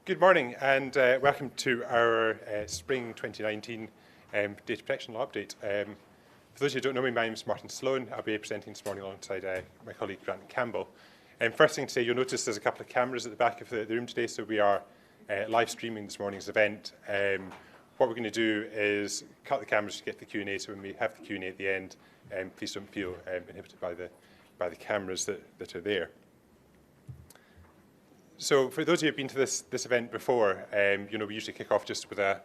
Good morning and welcome to our Spring 2019 Data Protection Law Update. For those who don't know me, my name is Martin Sloan. I'll be presenting this morning alongside my colleague Grant Campbell. First thing to say, you'll notice there's a couple of cameras at the back of the room today, so we are live streaming this morning's event. What we're going to do is cut the cameras to get the Q&A, so when we have the Q&A at the end, please don't feel inhibited by the cameras that are there. So for those of you who have been to this event before, we usually kick off just with a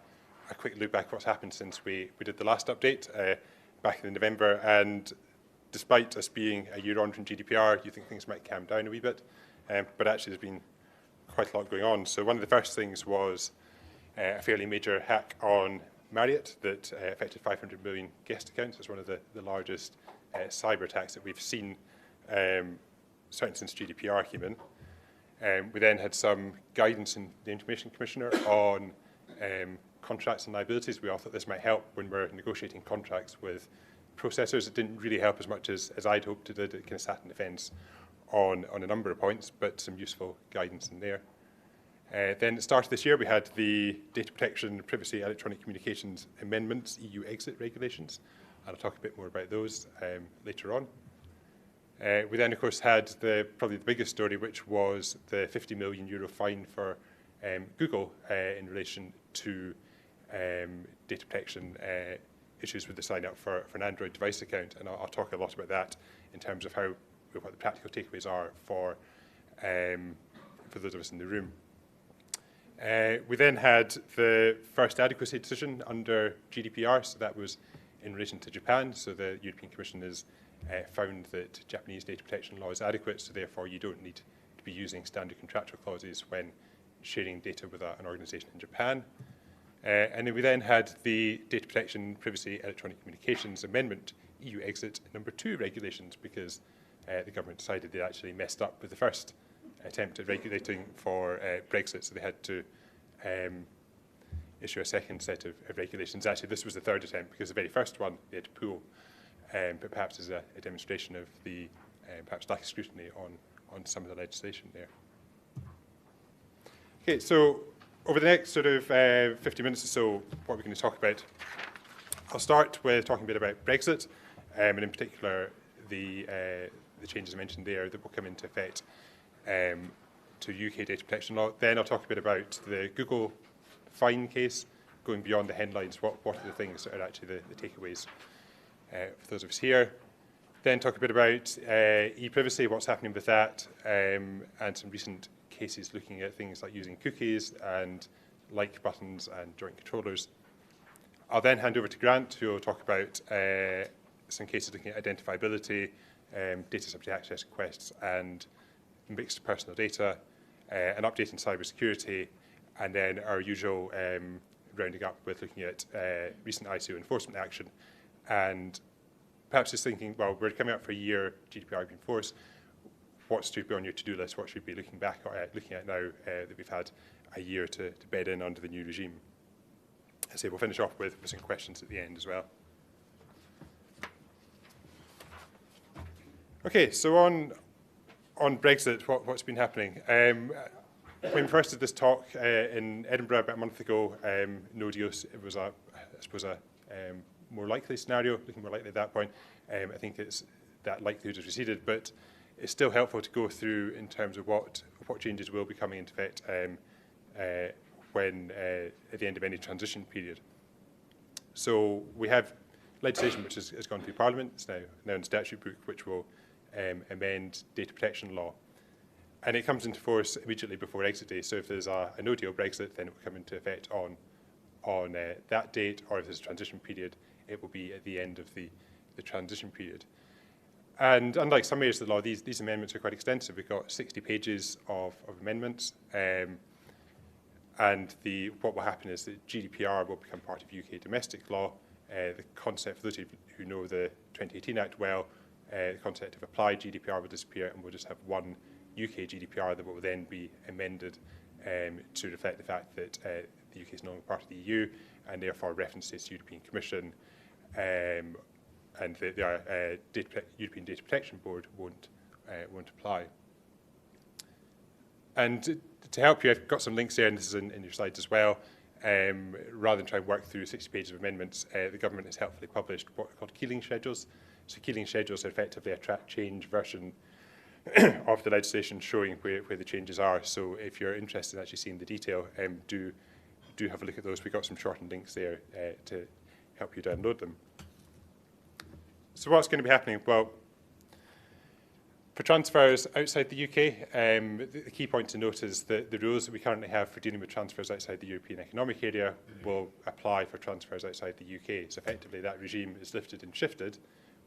quick look back at what's happened since we did the last update back in November. And despite us being a year on from GDPR, you think things might calm down a wee bit, but actually there's been quite a lot going on. So one of the first things was a fairly major hack on Marriott that affected 500 million guest accounts. It's one of the largest cyber attacks that we've seen, certainly since GDPR came in. We then had some guidance in the Information Commissioner on contracts and liabilities. We all thought this might help when we're negotiating contracts with processors. It didn't really help as much as I'd hoped it did. It kind of sat in the fence on a number of points, but some useful guidance in there. Then at the start of this year, we had the Data Protection Privacy Electronic Communications Amendments, EU exit regulations. And I'll talk a bit more about those later on. We then, of course, had probably the biggest story, which was the €50 million fine for Google in relation to data protection issues with the sign-up for an Android device account. And I'll talk a lot about that in terms of what the practical takeaways are for those of us in the room. We then had the first adequacy decision under GDPR, so that was in relation to Japan. So the European Commission has found that Japanese data protection law is adequate, so therefore you don't need to be using standard contractual clauses when sharing data with an organisation in Japan. And then we then had the Data Protection Privacy Electronic Communications Amendment, EU exit number 2 regulations, because the government decided they actually messed up with the first attempt at regulating for Brexit, so they had to issue a second set of regulations. Actually, this was the third attempt, because the very first one they had to pull, but perhaps as a demonstration of the perhaps lack of scrutiny on some of the legislation there. Okay, so over the next sort of 50 minutes or so, what we're going to talk about, I'll start with talking a bit about Brexit, and in particular the changes I mentioned there that will come into effect to UK data protection law. Then I'll talk a bit about the Google fine case, going beyond the headlines. What are the things that are actually the takeaways for those of us here. Then talk a bit about e-privacy, what's happening with that, and some recent cases looking at things like using cookies and like buttons and joint controllers. I'll then hand over to Grant, who will talk about some cases looking at identifiability, data subject access requests, and mixed personal data, an update in cybersecurity, and then our usual rounding up with looking at recent ICO enforcement action. And perhaps just thinking, well, we're coming up for a year, GDPR in force. What's to be on your to-do list? What should we be looking at now that we've had a year to bed in under the new regime? So we'll finish off with some questions at the end as well. Okay, so on Brexit, what's been happening? When we first did this talk in Edinburgh about a month ago, no deal. It was I suppose a more likely scenario, looking more likely at that point. I think that likelihood has receded, but it's still helpful to go through in terms of what changes will be coming into effect when at the end of any transition period. So we have legislation which has gone through Parliament. It's now in the statute book, which will amend data protection law. And it comes into force immediately before exit day. So if there's a no-deal Brexit, then it will come into effect on that date, or if there's a transition period, it will be at the end of the transition period. And unlike some areas of the law, these amendments are quite extensive. We've got 60 pages of amendments. And what will happen is that GDPR will become part of UK domestic law. The concept, for those of you who know the 2018 Act well, the concept of applied GDPR will disappear, and we'll just have one UK GDPR that will then be amended to reflect the fact that the UK is no longer part of the EU, and therefore references to European Commission and the European Data Protection Board won't apply. And to help you, I've got some links there, and this is in your slides as well. Rather than try and work through 60 pages of amendments, the government has helpfully published what are called Keeling schedules. So Keeling schedules are effectively a track change version of the legislation showing where the changes are. So if you're interested in actually seeing the detail, do have a look at those. We've got some shortened links there to help you download them. So what's going to be happening? Well, for transfers outside the UK, the key point to note is that the rules that we currently have for dealing with transfers outside the European Economic Area will apply for transfers outside the UK. So effectively that regime is lifted and shifted,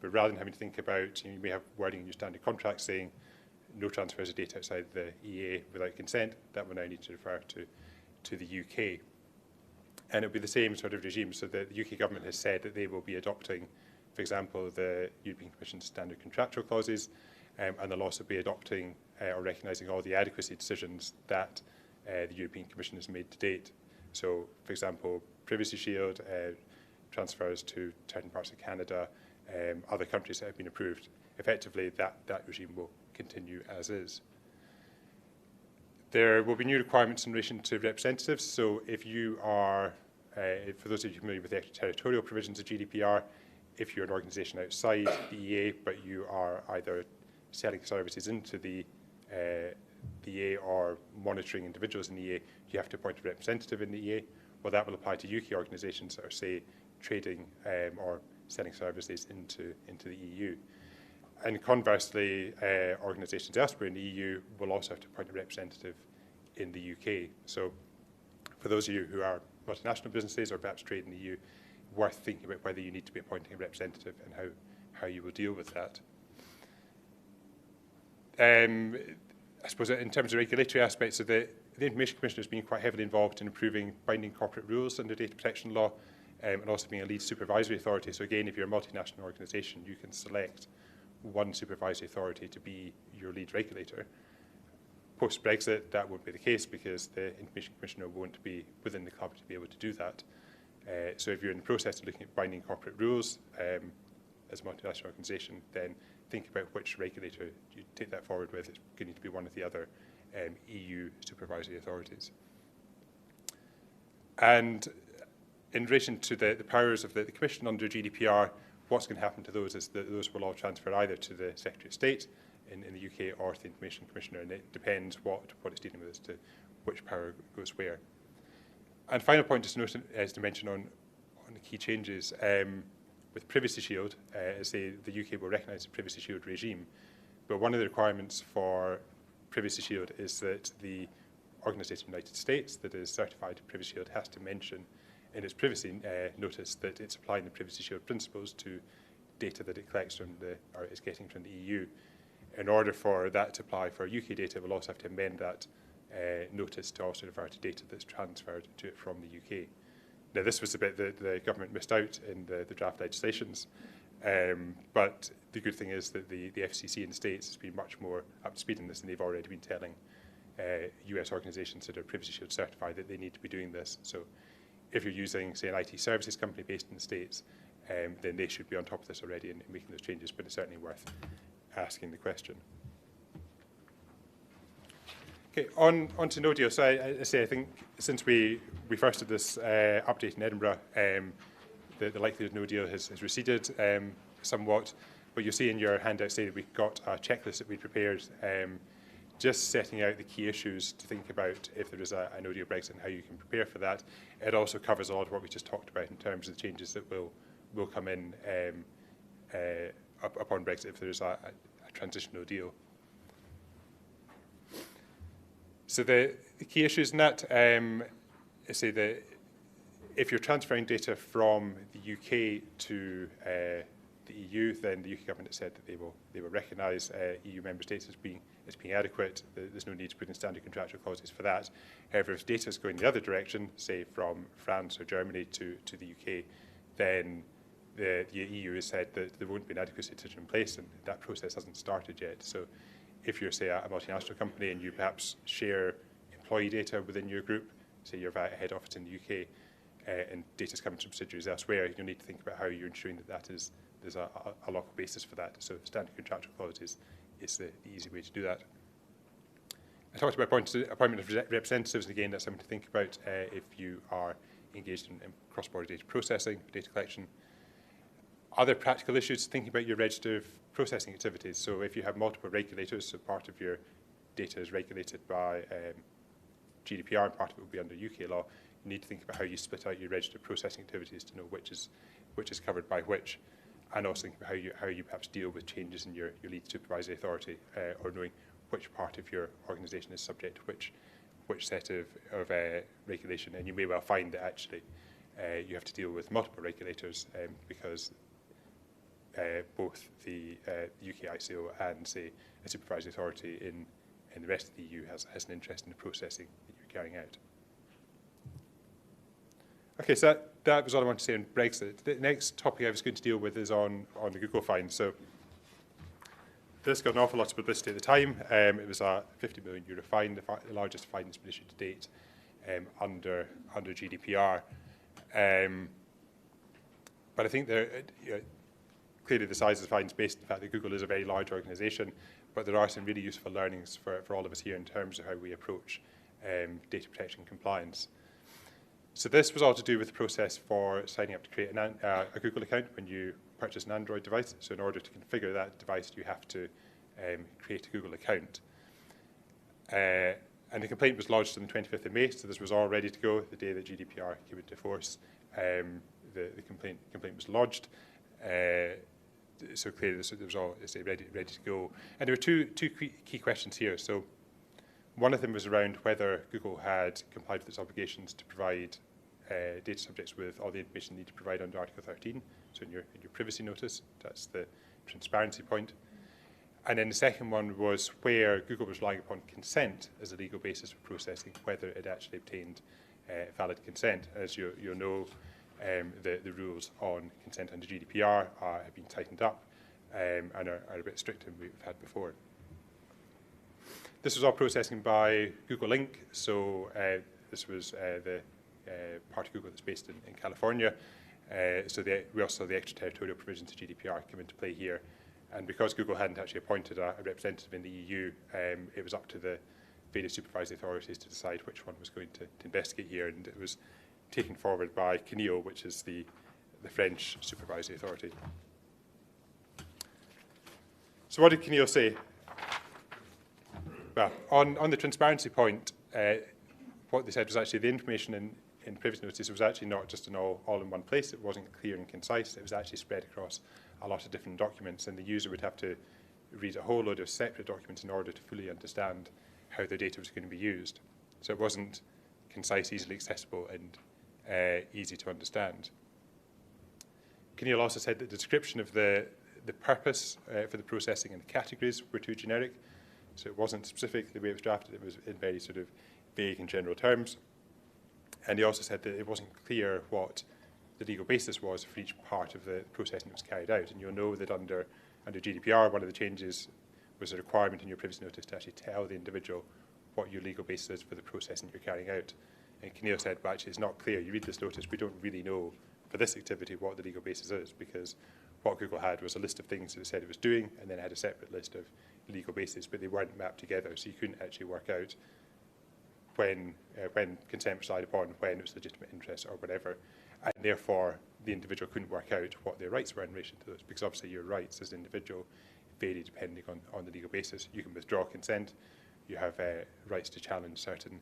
but rather than having to think about, you may have wording in your standard contract saying no transfers of data outside the EA without consent, that will now need to refer to the UK. And it'll be the same sort of regime. So the UK government has said that they will be adopting, for example, the European Commission's standard contractual clauses, and they'll also be adopting or recognising all the adequacy decisions that the European Commission has made to date. So, for example, Privacy Shield, transfers to certain parts of Canada, other countries that have been approved. Effectively, that regime will continue as is. There will be new requirements in relation to representatives. So if you are, for those of you familiar with the extraterritorial provisions of GDPR, if you're an organisation outside the EA, but you are either selling services into the EA or monitoring individuals in the EA, you have to appoint a representative in the EA. Well, that will apply to UK organisations that are, say, trading or selling services into the EU. And conversely, organisations elsewhere in the EU will also have to appoint a representative in the UK. So for those of you who are multinational businesses or perhaps trade in the EU, worth thinking about whether you need to be appointing a representative and how you will deal with that. I suppose in terms of regulatory aspects of the Information Commissioner has been quite heavily involved in improving binding corporate rules under data protection law, and also being a lead supervisory authority. So again, if you're a multinational organisation, you can select one supervisory authority to be your lead regulator. Post-Brexit, that won't be the case because the Information Commissioner won't be within the club to be able to do that. So if you're in the process of looking at binding corporate rules as a multinational organisation, then think about which regulator you take that forward with. It's going to need to be one of the other EU supervisory authorities. And in relation to the powers of the Commission under GDPR, what's going to happen to those is that those will all transfer either to the Secretary of State in the UK or to the Information Commissioner, and it depends what it's dealing with as to which power goes where. And final point just to note is to mention on the key changes. With Privacy Shield, as the UK will recognise the Privacy Shield regime, but one of the requirements for Privacy Shield is that the organisation in the United States that is certified to Privacy Shield has to mention in its privacy notice that it's applying the Privacy Shield principles to data that it collects from or is getting from the EU. In order for that to apply for UK data, we'll also have to amend that notice to also refer to data that's transferred to it from the UK. Now, this was the bit that the government missed out in the draft legislations, but the good thing is that the FCC in the States has been much more up to speed in this, and they've already been telling US organisations that are Privacy Shield certified that they need to be doing this. So if you're using, say, an IT services company based in the States, then they should be on top of this already and making those changes, but it's certainly worth asking the question. Okay, on to no deal. So I think since we first did this update in Edinburgh, the likelihood of no deal has receded somewhat. But you'll see in your handout say that we've got a checklist that we prepared, just setting out the key issues to think about if there is a no deal Brexit and how you can prepare for that. It also covers a lot of what we just talked about in terms of the changes that will come in upon Brexit if there is a transition no deal. So the key issues in that, say that if you're transferring data from the UK to the EU, then the UK government has said that they will recognise EU member states as being adequate. There's no need to put in standard contractual clauses for that. However, if data is going the other direction, say from France or Germany to the UK, then the EU has said that there won't be an adequacy decision in place, and that process hasn't started yet. So if you're, say, a multinational company and you perhaps share employee data within your group, say you're a head office in the UK, and data is coming from subsidiaries elsewhere, you'll need to think about how you're ensuring that there's a local basis for that. So standard contractual clauses is the easy way to do that. I talked about appointment of representatives, and again, that's something to think about if you are engaged in cross-border data processing, data collection. Other practical issues, thinking about your register of processing activities. So if you have multiple regulators, so part of your data is regulated by GDPR and part of it will be under UK law, you need to think about how you split out your register of processing activities to know which is covered by which, and also think about how you perhaps deal with changes in your lead supervisory authority, or knowing which part of your organisation is subject to which set of regulation. And you may well find that actually you have to deal with multiple regulators because both the UK ICO and, say, a supervisory authority in the rest of the EU has an interest in the processing that you're carrying out. Okay, so that was all I wanted to say on Brexit. The next topic I was going to deal with is on the Google fine. So this got an awful lot of publicity at the time. It was a €50 million fine, the largest fine that's been issued to date under GDPR. But I think clearly the size of the fine is based on the fact that Google is a very large organisation, but there are some really useful learnings for all of us here in terms of how we approach data protection compliance. So this was all to do with the process for signing up to create a Google account when you purchase an Android device. So in order to configure that device, you have to create a Google account. And the complaint was lodged on the 25th of May, so this was all ready to go the day that GDPR came into force. The complaint was lodged. So clearly this was all ready to go. And there were two key questions here. So one of them was around whether Google had complied with its obligations to provide data subjects with all the information needed to provide under Article 13. So in your privacy notice, that's the transparency point. And then the second one was where Google was relying upon consent as a legal basis for processing, whether it actually obtained valid consent. As you'll know, the rules on consent under GDPR have been tightened up and are a bit stricter than we've had before. This was all processing by Google Inc. So this was the part of Google that's based in California. So we also saw the extraterritorial provisions of GDPR come into play here. And because Google hadn't actually appointed a representative in the EU, it was up to the various supervisory authorities to decide which one was going to investigate here. And it was taken forward by CNIL, which is the French supervisory authority. So what did CNIL say? Well, on the transparency point, what they said was actually the information in privacy notice was actually not just all in one place. It wasn't clear and concise. It was actually spread across a lot of different documents, and the user would have to read a whole load of separate documents in order to fully understand how the data was going to be used. So it wasn't concise, easily accessible, and easy to understand. CNIL also said that the description of the purpose for the processing and the categories were too generic. So it wasn't specific the way it was drafted. It was in very sort of vague and general terms. And he also said that it wasn't clear what the legal basis was for each part of the processing that was carried out. And you'll know that under GDPR, one of the changes was a requirement in your privacy notice to actually tell the individual what your legal basis is for the processing you're carrying out. And CNIL said, well, actually, it's not clear. You read this notice, we don't really know for this activity what the legal basis is, because what Google had was a list of things that it said it was doing, and then it had a separate list of legal basis, but they weren't mapped together, so you couldn't actually work out when consent was relied upon, when it was legitimate interest or whatever, and therefore the individual couldn't work out what their rights were in relation to those, because obviously your rights as an individual vary depending on the legal basis. You can withdraw consent, you have rights to challenge certain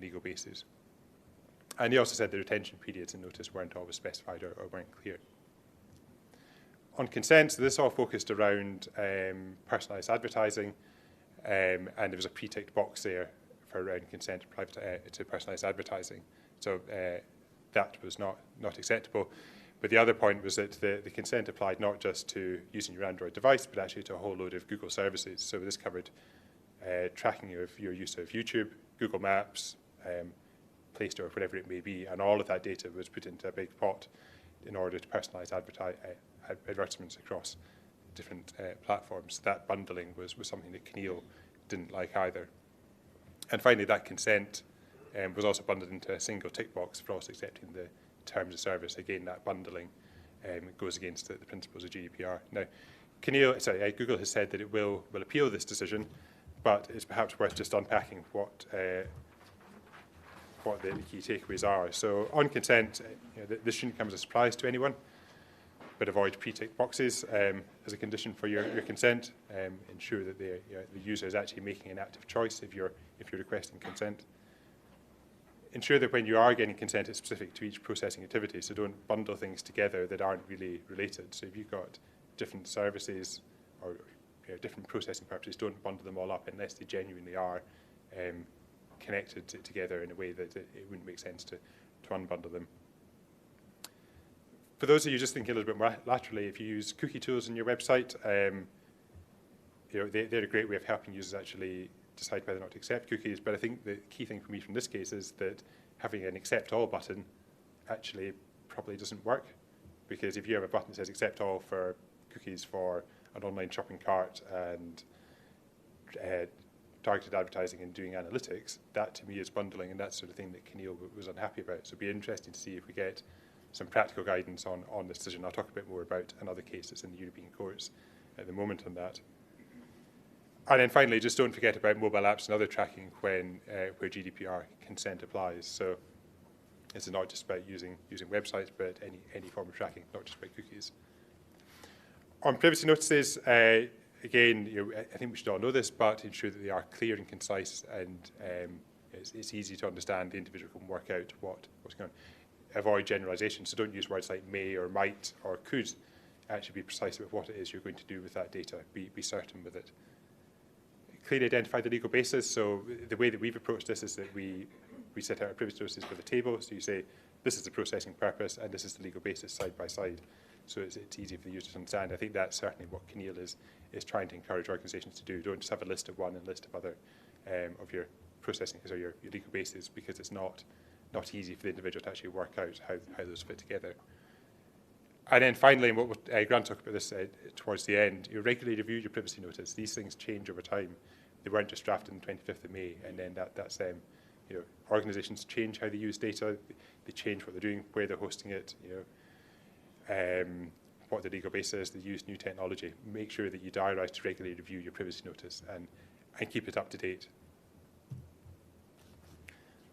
legal bases. And he also said the retention periods in notice weren't always specified or weren't clear. On consent, so this all focused around personalised advertising, and there was a pre-ticked box there for around consent to personalised advertising. So that was not acceptable. But the other point was that the consent applied not just to using your Android device, but actually to a whole load of Google services. So this covered tracking of your use of YouTube, Google Maps, Play Store, whatever it may be, and all of that data was put into a big pot in order to personalise advertisements across different platforms. That bundling was something that CNIL didn't like either. And finally, that consent was also bundled into a single tick box for also accepting the terms of service. Again, that bundling goes against the principles of GDPR. Now, Google has said that it will appeal this decision, but it's perhaps worth just unpacking what the key takeaways are. So on consent, this shouldn't come as a surprise to anyone, but avoid pre-tick boxes as a condition for your consent. Ensure that the user is actually making an active choice if you're requesting consent. Ensure that when you are getting consent, it's specific to each processing activity, so don't bundle things together that aren't really related. So if you've got different services or different processing purposes, don't bundle them all up unless they genuinely are connected together in a way that it wouldn't make sense to unbundle them. For those of you just thinking a little bit more laterally, if you use cookie tools in your website, they're a great way of helping users actually decide whether or not to accept cookies. But I think the key thing for me from this case is that having an accept all button actually probably doesn't work, because if you have a button that says accept all for cookies for an online shopping cart and targeted advertising and doing analytics, that to me is bundling, and that's sort of thing that Keneal was unhappy about. So it'd be interesting to see if we get some practical guidance on this decision. I'll talk a bit more about another case that's in the European courts at the moment on that. And then finally, just don't forget about mobile apps and other tracking when where GDPR consent applies. So it's not just about using websites, but any form of tracking, not just about cookies. On privacy notices, again, I think we should all know this, but ensure that they are clear and concise, and it's easy to understand. The individual can work out what's going on. Avoid generalization, so don't use words like may or might or could. Actually be precise about what it is you're going to do with that data. Be certain with it. Clearly identify the legal basis. So the way that we've approached this is that we set out our privacy notices with a table. So you say, this is the processing purpose and this is the legal basis side by side. So it's easy for the user to understand. I think that's certainly what Keneal is trying to encourage organisations to do. Don't just have a list of one and a list of other of your processing or your legal basis, because it's not easy for the individual to actually work out how those fit together. And then finally, and what Grant talked about this towards the end, you regularly review your privacy notice. These things change over time. They weren't just drafted on the 25th of May, and then that's organisations change how they use data. They change what they're doing, where they're hosting it. What the legal base is. They use new technology. Make sure that you diarise to regularly review your privacy notice and keep it up to date.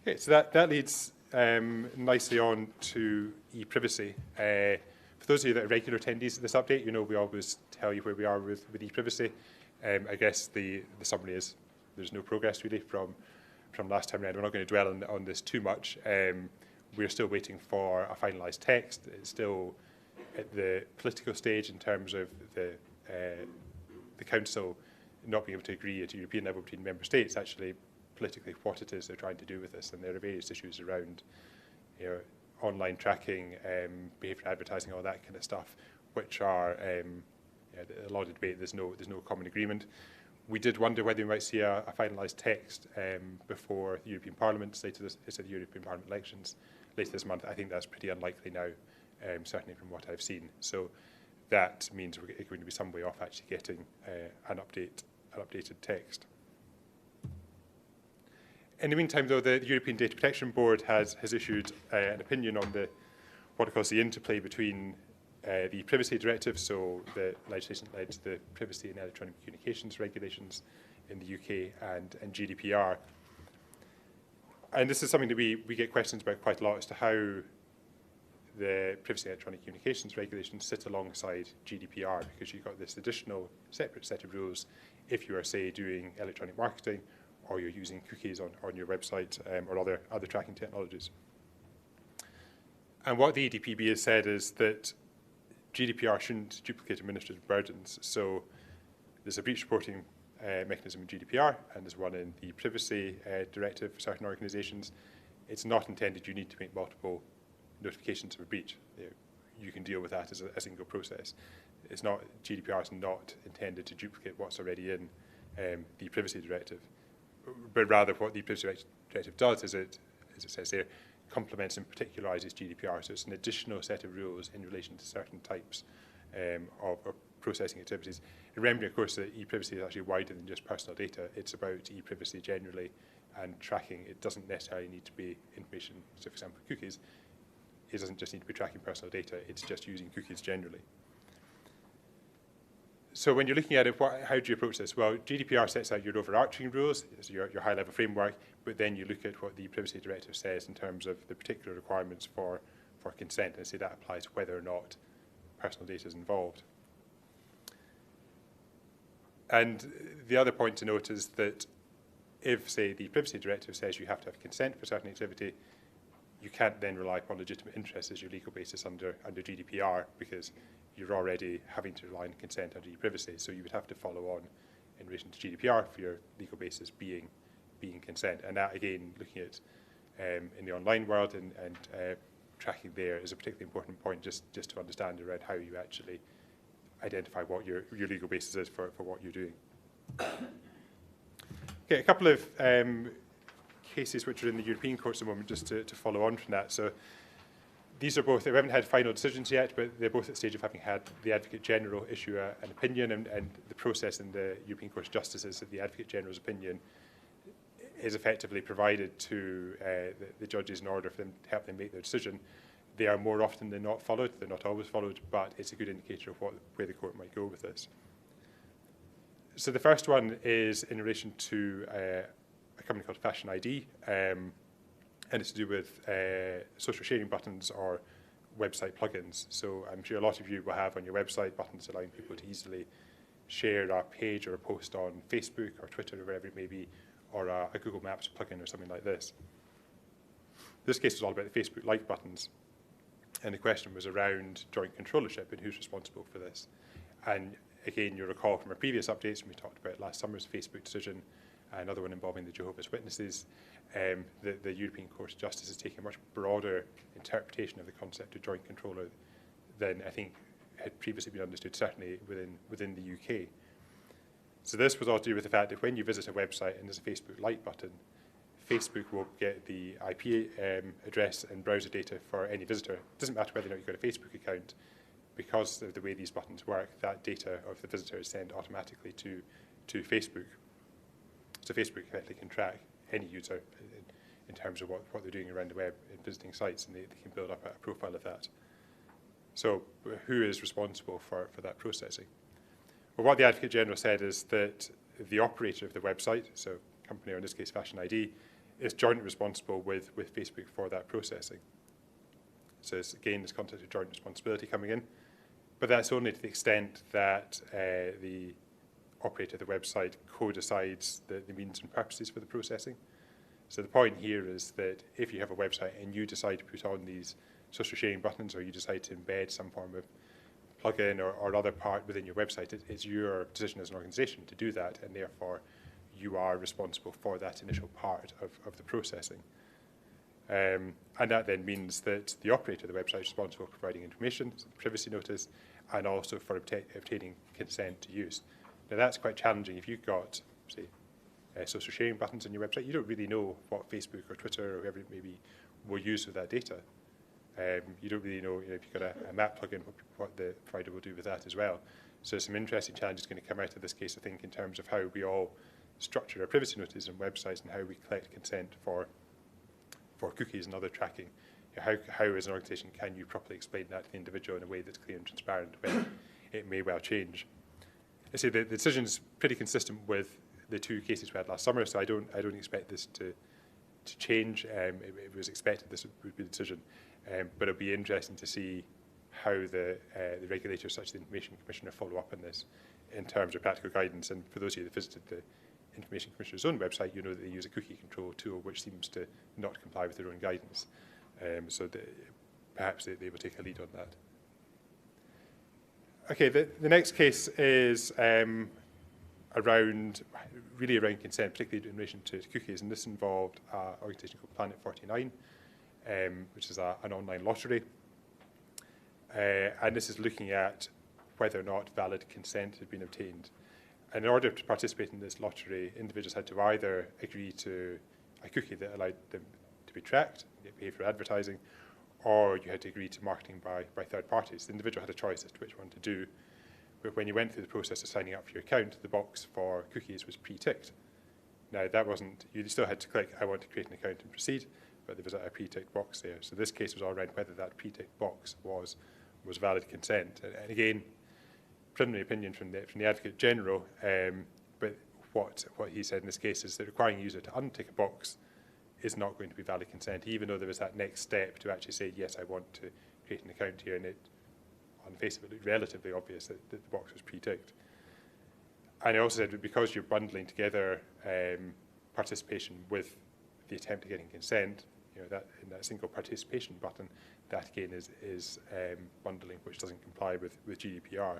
Okay, so that leads nicely on to e-privacy. For those of you that are regular attendees of this update, we always tell you where we are with e-privacy. I guess the summary is there's no progress really from last time around. We're not going to dwell on this too much. We're still waiting for a finalised text. It's still at the political stage in terms of the Council not being able to agree at a European level between member states actually politically what it is they're trying to do with this. And there are various issues around online tracking, behavioural advertising, all that kind of stuff, which are a lot of debate. There's no common agreement. We did wonder whether we might see a finalised text before the European Parliament, say to the European Parliament elections later this month. I think that's pretty unlikely now, certainly from what I've seen. So that means we're going to be some way off actually getting an updated text. In the meantime, though, the European Data Protection Board has issued an opinion on what it calls the interplay between the Privacy Directive, so the legislation that led to the Privacy and Electronic Communications regulations in the UK, and GDPR. And this is something that we get questions about quite a lot as to how the Privacy and Electronic Communications regulations sit alongside GDPR, because you've got this additional separate set of rules if you are, say, doing electronic marketing or you're using cookies on your website or other tracking technologies. And what the EDPB has said is that GDPR shouldn't duplicate administrative burdens. So there's a breach reporting mechanism in GDPR, and there's one in the Privacy Directive for certain organisations. It's not intended you need to make multiple notifications of a breach. You can deal with that as a single process. GDPR is not intended to duplicate what's already in the Privacy Directive, but rather what the Privacy Directive does is it, as it says here, complements and particularises GDPR. So it's an additional set of rules in relation to certain types of processing activities. And remembering, of course, that e-privacy is actually wider than just personal data. It's about e-privacy generally and tracking. It doesn't necessarily need to be information. So, for example, cookies, it doesn't just need to be tracking personal data. It's just using cookies generally. So when you're looking at it, how do you approach this? Well, GDPR sets out your overarching rules, your high-level framework, but then you look at what the Privacy Directive says in terms of the particular requirements for consent, and say that applies whether or not personal data is involved. And the other point to note is that if, say, the Privacy Directive says you have to have consent for certain activity, you can't then rely upon legitimate interest as your legal basis under GDPR, because you're already having to rely on consent under e-privacy. So you would have to follow on in relation to GDPR for your legal basis being consent. And that, again, looking at in the online world and tracking there is a particularly important point just to understand around how you actually identify what your legal basis is for what you're doing. Okay, a couple of cases which are in the European courts at the moment, just to follow on from that. So these are both, we haven't had final decisions yet, but they're both at the stage of having had the Advocate General issue an opinion, and the process in the European Court of Justice is that the Advocate General's opinion is effectively provided to the judges in order for them to help them make their decision. They are more often than not followed. They're not always followed, but it's a good indicator of where the court might go with this. So the first one is in relation to a company called Fashion ID, and it's to do with social sharing buttons or website plugins. So I'm sure a lot of you will have on your website buttons allowing people to easily share a page or a post on Facebook or Twitter or wherever it may be, or a Google Maps plugin or something like this. This case was all about the Facebook like buttons, and the question was around joint controllership and who's responsible for this. And again, you'll recall from our previous updates when we talked about last summer's Facebook decision, another one involving the Jehovah's Witnesses, the European Court of Justice has taken a much broader interpretation of the concept of joint controller than I think had previously been understood, certainly within the UK. So this was all to do with the fact that when you visit a website and there's a Facebook like button, Facebook will get the IP address and browser data for any visitor. It doesn't matter whether or not you've got a Facebook account, because of the way these buttons work, that data of the visitor is sent automatically to Facebook. So Facebook effectively can track any user in terms of what they're doing around the web in visiting sites, and they can build up a profile of that. So who is responsible for that processing? Well, what the Advocate General said is that the operator of the website, so company, or in this case Fashion ID, is jointly responsible with Facebook for that processing. So it's, again, this concept of joint responsibility coming in, but that's only to the extent that the operator of the website co-decides the means and purposes for the processing. So the point here is that if you have a website and you decide to put on these social sharing buttons, or you decide to embed some form of plugin or other part within your website, it's your decision as an organisation to do that, and therefore you are responsible for that initial part of the processing. And that then means that the operator of the website is responsible for providing information, privacy notice, and also for obtaining consent to use. Now that's quite challenging. If you've got, say, social sharing buttons on your website, you don't really know what Facebook or Twitter or whoever it may be will use with that data. You don't really know, if you've got a map plugin, what the provider will do with that as well. So some interesting challenges going to come out of this case, I think, in terms of how we all structure our privacy notices on websites and how we collect consent for cookies and other tracking. How as an organisation can you properly explain that to the individual in a way that's clear and transparent when it may well change. I say the decision is pretty consistent with the two cases we had last summer, so I don't expect this to change. It was expected this would be the decision, but it'll be interesting to see how the regulators, such as the Information Commissioner, follow up on this in terms of practical guidance. And for those of you that visited the Information Commissioner's own website, you know that they use a cookie control tool which seems to not comply with their own guidance. So perhaps they will take a lead on that. Okay, the next case is around consent, particularly in relation to cookies, and this involved an organisation called Planet 49, which is an online lottery. And this is looking at whether or not valid consent had been obtained. And in order to participate in this lottery, individuals had to either agree to a cookie that allowed them to be tracked, pay for advertising, or you had to agree to marketing by third parties. The individual had a choice as to which one to do. But when you went through the process of signing up for your account, the box for cookies was pre-ticked. Now, that wasn't, you still had to click, I want to create an account and proceed, but there was a pre-ticked box there. So this case was all around whether that pre-ticked box was valid consent. And again, preliminary opinion from the Advocate General, but what he said in this case is that requiring a user to untick a box is not going to be valid consent, even though there was that next step to actually say, yes, I want to create an account here, and it, on the face of it, looked relatively obvious that the box was pre-ticked. And he also said that because you're bundling together participation with the attempt at getting consent, that in that single participation button, that again is bundling, which doesn't comply with GDPR.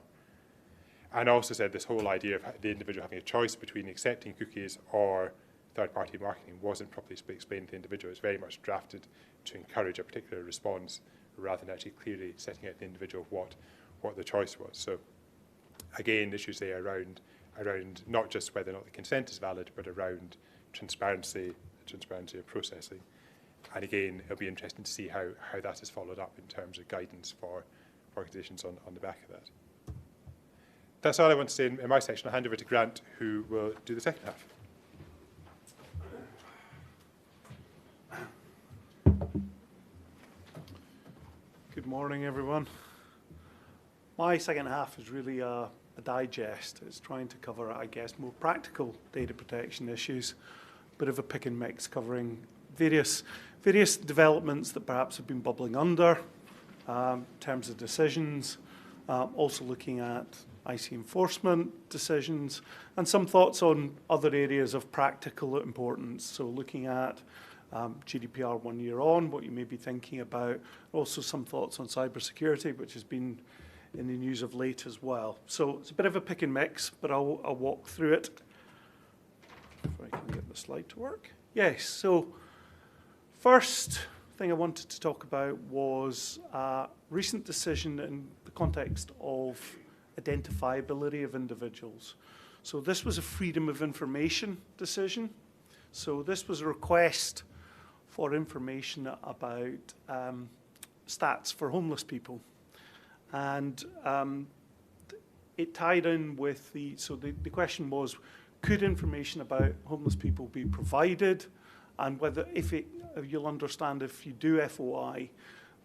And also said this whole idea of the individual having a choice between accepting cookies or third-party marketing wasn't properly explained to the individual. It's very much drafted to encourage a particular response rather than actually clearly setting out the individual what the choice was. So again, issues there around not just whether or not the consent is valid, but around transparency of processing. And again, it'll be interesting to see how that is followed up in terms of guidance for organisations on the back of that. That's all I want to say in my section. I'll hand over to Grant, who will do the second half. Good morning, everyone. My second half is really a digest. It's trying to cover, I guess, more practical data protection issues, bit of a pick and mix covering various developments that perhaps have been bubbling under in terms of decisions, also looking at IC enforcement decisions, and some thoughts on other areas of practical importance. So looking at GDPR 1 year on, what you may be thinking about, also some thoughts on cybersecurity, which has been in the news of late as well. So it's a bit of a pick and mix, but I'll walk through it. If I can get the slide to work. Yes, so first thing I wanted to talk about was a recent decision in the context of identifiability of individuals. So this was a freedom of information decision. So this was a request for information about stats for homeless people. And it tied in with the question was, could information about homeless people be provided? And whether, you'll understand if you do FOI,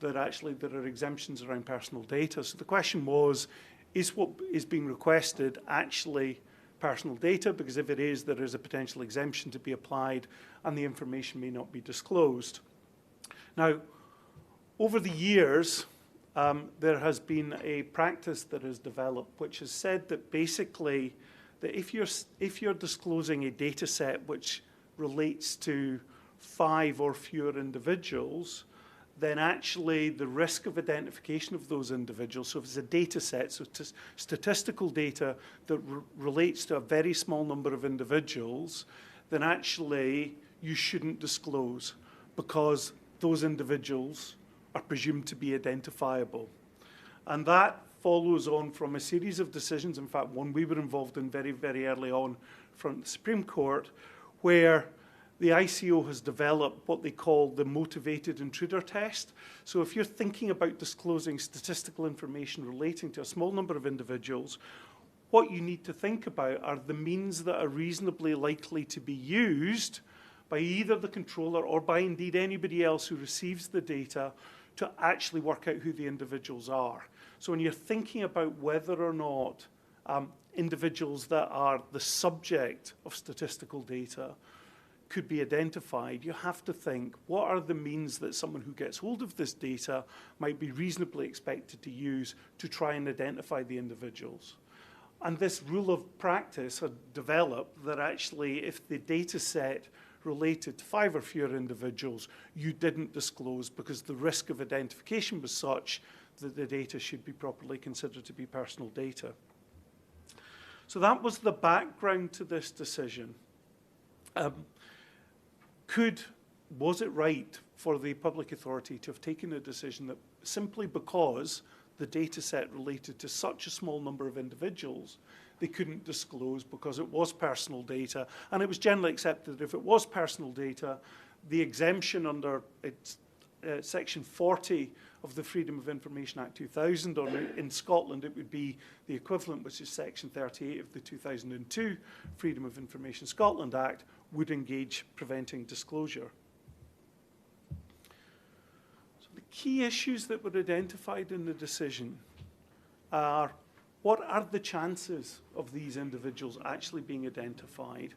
that actually there are exemptions around personal data. So the question was, is what is being requested actually personal data? Because if it is, there is a potential exemption to be applied and the information may not be disclosed. Now, over the years, there has been a practice that has developed which has said that basically that if you're disclosing a data set which relates to 5 or fewer individuals, then actually the risk of identification of those individuals, so if it's a data set, so statistical data that relates to a very small number of individuals, then actually you shouldn't disclose because those individuals are presumed to be identifiable. And that follows on from a series of decisions, in fact one we were involved in very, very early on from the Supreme Court, where the ICO has developed what they call the motivated intruder test. So if you're thinking about disclosing statistical information relating to a small number of individuals, what you need to think about are the means that are reasonably likely to be used by either the controller or by indeed anybody else who receives the data to actually work out who the individuals are. So when you're thinking about whether or not individuals that are the subject of statistical data could be identified, you have to think, what are the means that someone who gets hold of this data might be reasonably expected to use to try and identify the individuals? And this rule of practice had developed that actually if the data set related to 5 or fewer individuals, you didn't disclose because the risk of identification was such that the data should be properly considered to be personal data. So that was the background to this decision. Was it right for the public authority to have taken a decision that simply because the data set related to such a small number of individuals, they couldn't disclose because it was personal data, and it was generally accepted that if it was personal data, the exemption under Section 40 of the Freedom of Information Act 2000, or in Scotland it would be the equivalent, which is Section 38 of the 2002 Freedom of Information Scotland Act, would engage preventing disclosure. So the key issues that were identified in the decision are, what are the chances of these individuals actually being identified,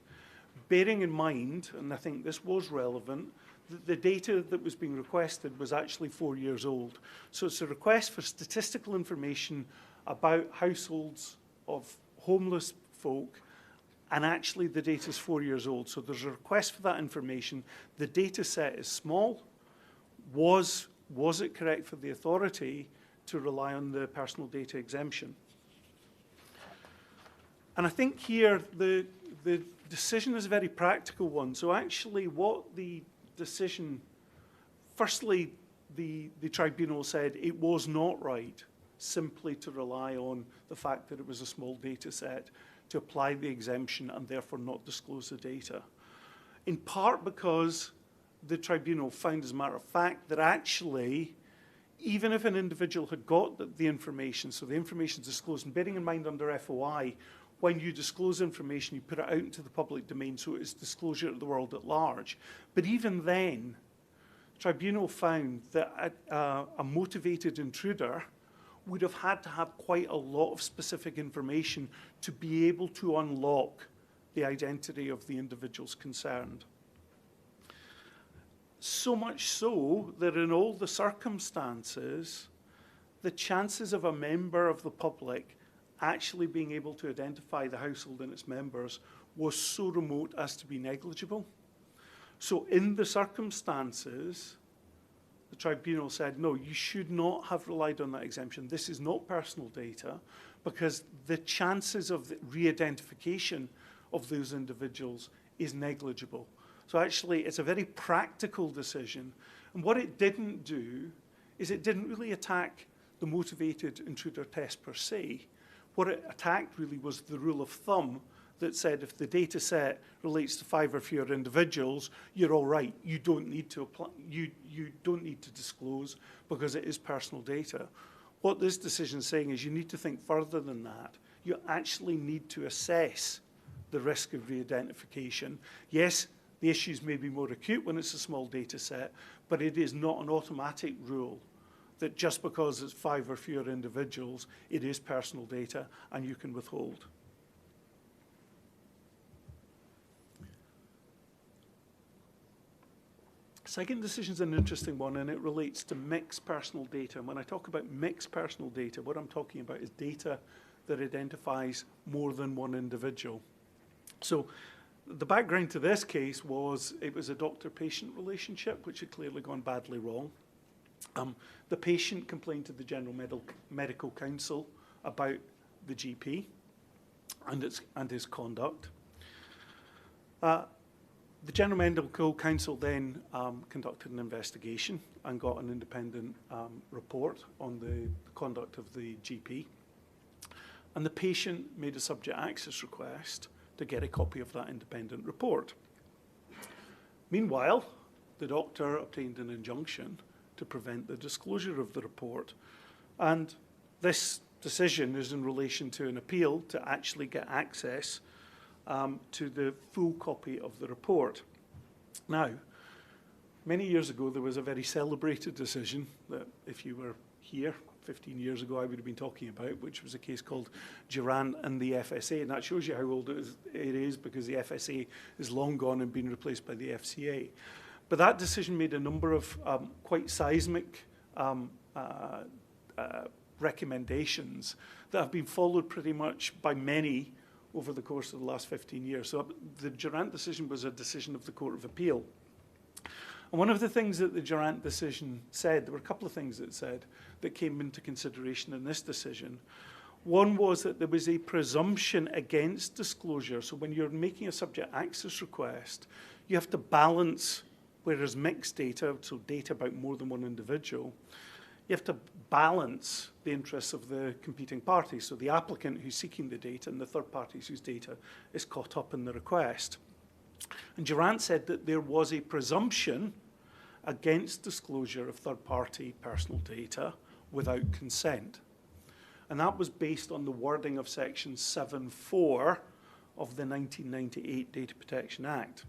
bearing in mind, and I think this was relevant, that the data that was being requested was actually 4 years old. So it's a request for statistical information about households of homeless folk, and actually the data is 4 years old. So there's a request for that information. The data set is small. Was it correct for the authority to rely on the personal data exemption? And I think here the decision is a very practical one. So actually what the decision, firstly, the tribunal said it was not right simply to rely on the fact that it was a small data set to apply the exemption and therefore not disclose the data. In part because the tribunal found, as a matter of fact, that actually, even if an individual had got the information, so the information is disclosed, and bearing in mind under FOI, when you disclose information, you put it out into the public domain, so it is disclosure to the world at large. But even then, the tribunal found that a motivated intruder would have had to have quite a lot of specific information to be able to unlock the identity of the individuals concerned. So much so that in all the circumstances, the chances of a member of the public actually being able to identify the household and its members was so remote as to be negligible. So in the circumstances, the tribunal said, no, you should not have relied on that exemption. This is not personal data, because the chances of the re-identification of those individuals is negligible. So actually, it's a very practical decision. And what it didn't do is it didn't really attack the motivated intruder test per se. What it attacked really was the rule of thumb that said if the data set relates to 5 or fewer individuals, you're all right. You don't need to apply, you don't need to disclose because it is personal data. What this decision is saying is you need to think further than that. You actually need to assess the risk of re-identification. Yes, the issues may be more acute when it's a small data set, but it is not an automatic rule that just because it's 5 or fewer individuals, it is personal data and you can withhold. Second decision is an interesting one, and it relates to mixed personal data. And when I talk about mixed personal data, what I'm talking about is data that identifies more than one individual. So the background to this case was it was a doctor-patient relationship, which had clearly gone badly wrong. The patient complained to the General Medical Council about the GP and his conduct. The General Medical Council then conducted an investigation and got an independent report on the conduct of the GP. And the patient made a subject access request to get a copy of that independent report. Meanwhile, the doctor obtained an injunction to prevent the disclosure of the report. And this decision is in relation to an appeal to actually get access to the full copy of the report. Now, many years ago, there was a very celebrated decision that if you were here 15 years ago, I would have been talking about, which was a case called Durant and the FSA. And that shows you how old it is because the FSA is long gone and been replaced by the FCA. But that decision made a number of quite seismic recommendations that have been followed pretty much by many over the course of the last 15 years. So the Durant decision was a decision of the Court of Appeal. And one of the things that the Durant decision said, there were a couple of things it said that came into consideration in this decision. One was that there was a presumption against disclosure. So when you're making a subject access request, you have to balance, whereas mixed data, so data about more than one individual, you have to balance the interests of the competing parties, so the applicant who's seeking the data and the third parties whose data is caught up in the request. And Durant said that there was a presumption against disclosure of third-party personal data without consent. And that was based on the wording of Section 7(4) of the 1998 Data Protection Act.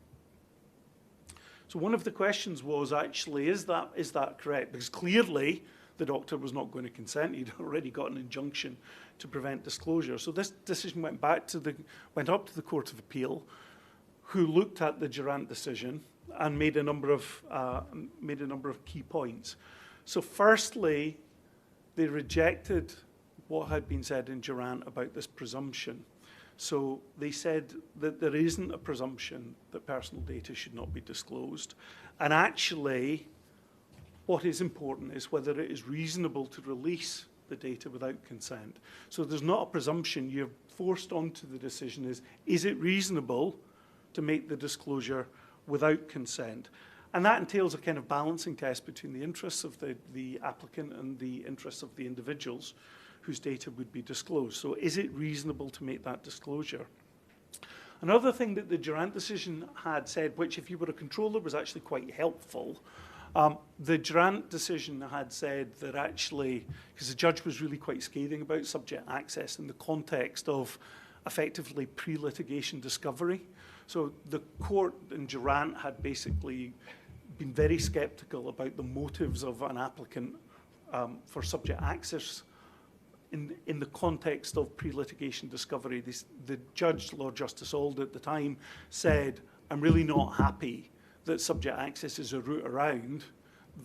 So one of the questions was actually, is that correct? Because clearly the doctor was not going to consent. He'd already got an injunction to prevent disclosure. So this decision went up to the Court of Appeal, who looked at the Durant decision and made a number of key points. So firstly, they rejected what had been said in Durant about this presumption. So they said that there isn't a presumption that personal data should not be disclosed. And actually, what is important is whether it is reasonable to release the data without consent. So there's not a presumption. You're forced onto the decision is it reasonable to make the disclosure without consent? And that entails a kind of balancing test between the interests of the applicant and the interests of the individuals whose data would be disclosed. So is it reasonable to make that disclosure? Another thing that the Durant decision had said, which if you were a controller was actually quite helpful, the Durant decision had said that actually, because the judge was really quite scathing about subject access in the context of effectively pre-litigation discovery. So the court in Durant had basically been very sceptical about the motives of an applicant for subject access in the context of pre-litigation discovery. The judge, Lord Justice Auld at the time, said, I'm really not happy that subject access is a route around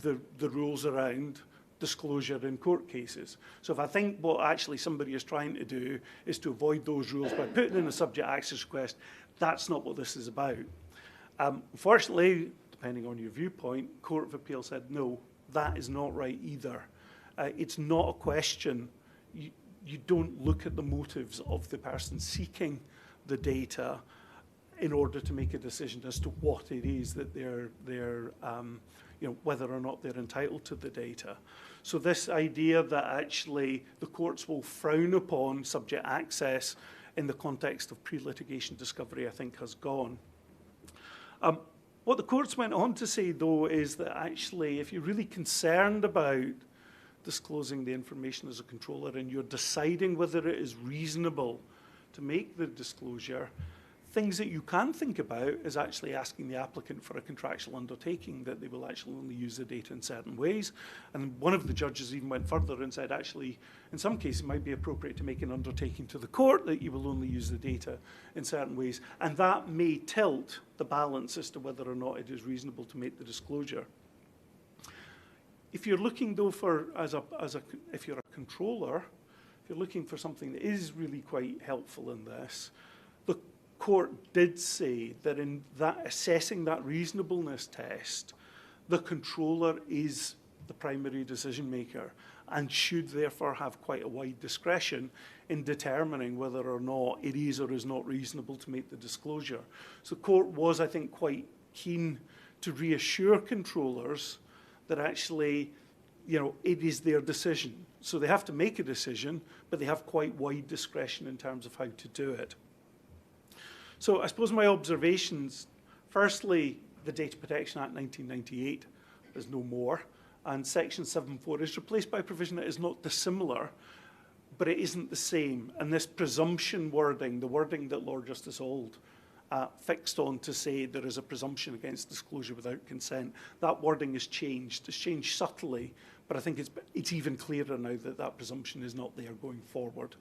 the rules around disclosure in court cases. So if I think what actually somebody is trying to do is to avoid those rules by putting in a subject access request, that's not what this is about. Unfortunately, depending on your viewpoint, Court of Appeal said, no, that is not right either. It's not a question. You don't look at the motives of the person seeking the data in order to make a decision as to what it is that whether or not they're entitled to the data. So this idea that actually the courts will frown upon subject access in the context of pre-litigation discovery, I think, has gone. What the courts went on to say, though, is that actually, if you're really concerned about disclosing the information as a controller and you're deciding whether it is reasonable to make the disclosure, things that you can think about is actually asking the applicant for a contractual undertaking that they will actually only use the data in certain ways. And one of the judges even went further and said, actually, in some cases, it might be appropriate to make an undertaking to the court that you will only use the data in certain ways. And that may tilt the balance as to whether or not it is reasonable to make the disclosure. If you're looking, though, if you're a controller, if you're looking for something that is really quite helpful in this, the court did say that in that assessing that reasonableness test, the controller is the primary decision maker and should therefore have quite a wide discretion in determining whether or not it is or is not reasonable to make the disclosure. So the court was, I think, quite keen to reassure controllers that actually, it is their decision. So they have to make a decision, but they have quite wide discretion in terms of how to do it. So I suppose my observations, firstly, the Data Protection Act 1998 is no more, and Section 7.4 is replaced by a provision that is not dissimilar, but it isn't the same. And this presumption wording, the wording that Lord Justice Auld fixed on to say there is a presumption against disclosure without consent, that wording has changed. It's changed subtly, but I think it's even clearer now that that presumption is not there going forward.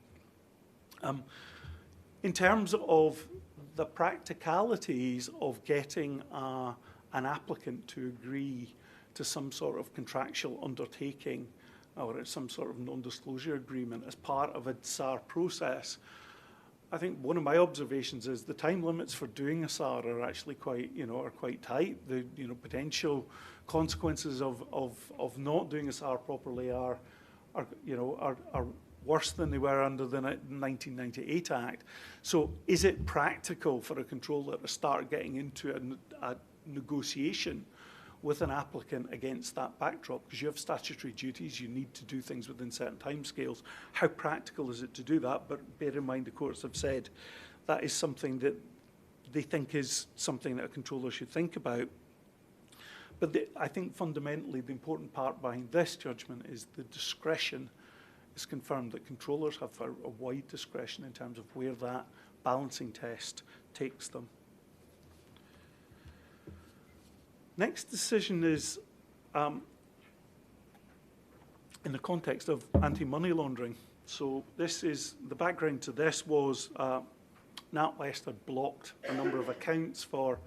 In terms of the practicalities of getting an applicant to agree to some sort of contractual undertaking or some sort of non-disclosure agreement as part of a SAR process, I think one of my observations is the time limits for doing a SAR are actually quite tight. The potential consequences of not doing a SAR properly are worse than they were under the 1998 Act. So is it practical for a controller to start getting into a negotiation with an applicant against that backdrop? Because you have statutory duties, you need to do things within certain timescales. How practical is it to do that? But bear in mind, the courts have said that is something that they think is something that a controller should think about. But I think fundamentally the important part behind this judgment is the discretion. It's confirmed that controllers have a wide discretion in terms of where that balancing test takes them. Next decision is in the context of anti-money laundering. So this is, the background to this was NatWest had blocked a number of accounts for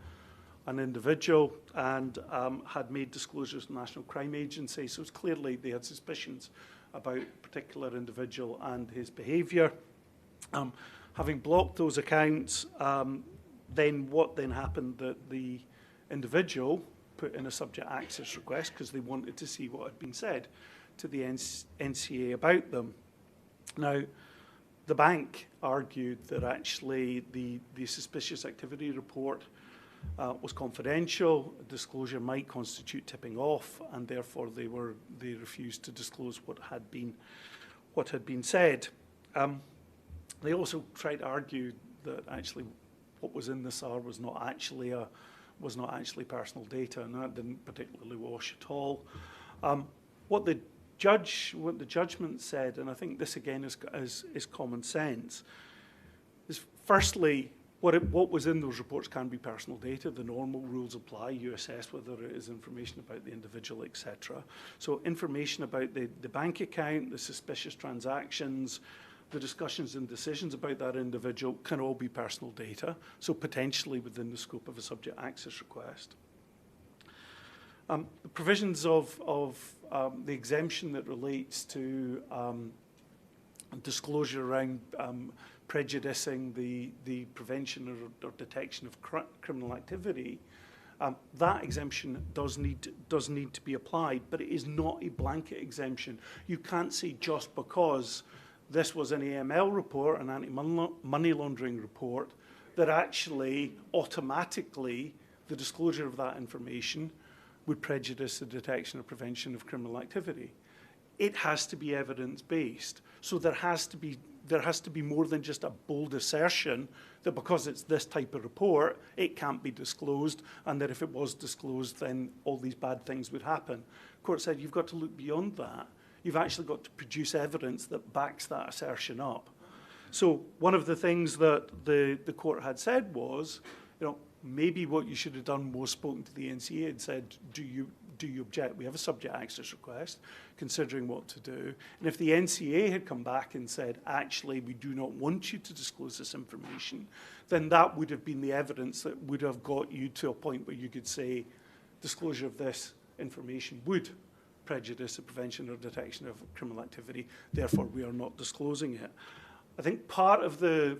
an individual and had made disclosures to the National Crime Agency. So it's clearly they had suspicions about a particular individual and his behaviour. Having blocked those accounts, then what then happened that the individual put in a subject access request because they wanted to see what had been said to the NCA about them. Now, the bank argued that actually the suspicious activity report was confidential, disclosure might constitute tipping off, and therefore they refused to disclose what had been said. They also tried to argue that actually what was in the SAR was not actually personal data, and that didn't particularly wash at all. What the judgment said, and I think this again is common sense, is firstly, what was in those reports can be personal data. The normal rules apply. You assess whether it is information about the individual, etc. So information about the bank account, the suspicious transactions, the discussions and decisions about that individual can all be personal data, so potentially within the scope of a subject access request. The provisions of the exemption that relates to disclosure around prejudicing the prevention or detection of criminal activity, that exemption does need to be applied, but it is not a blanket exemption. You can't say just because this was an AML report, an anti-money laundering report, that actually automatically the disclosure of that information would prejudice the detection or prevention of criminal activity. It has to be evidence-based. So there has to be more than just a bold assertion that because it's this type of report, it can't be disclosed, and that if it was disclosed, then all these bad things would happen. The court said you've got to look beyond that. You've actually got to produce evidence that backs that assertion up. So one of the things that the court had said was, maybe what you should have done was spoken to the NCA and said, do you object? We have a subject access request, considering what to do. And if the NCA had come back and said, actually, we do not want you to disclose this information, then that would have been the evidence that would have got you to a point where you could say disclosure of this information would prejudice the prevention or detection of criminal activity, therefore we are not disclosing it. I think part of the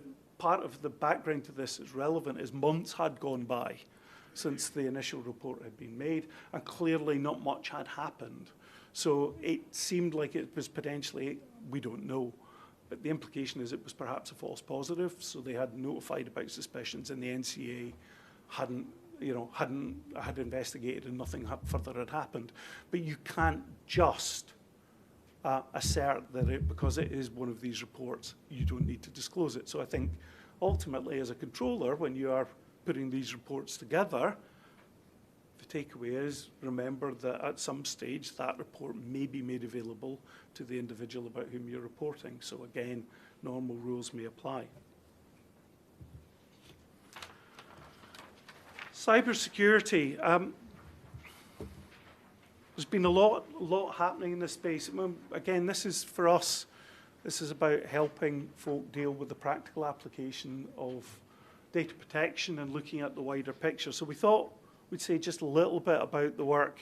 background to this is relevant is months had gone by since the initial report had been made, and clearly not much had happened. So it seemed like it was potentially, we don't know, but the implication is it was perhaps a false positive, so they had notified about suspicions and the NCA had investigated and nothing further had happened. But you can't just assert that because it is one of these reports, you don't need to disclose it. So I think ultimately as a controller, when you are putting these reports together, the takeaway is remember that at some stage that report may be made available to the individual about whom you're reporting. So again, normal rules may apply. Cybersecurity. There's been a lot happening in this space. Again, this is for us, this is about helping folk deal with the practical application of data protection and looking at the wider picture. So we thought we'd say just a little bit about the work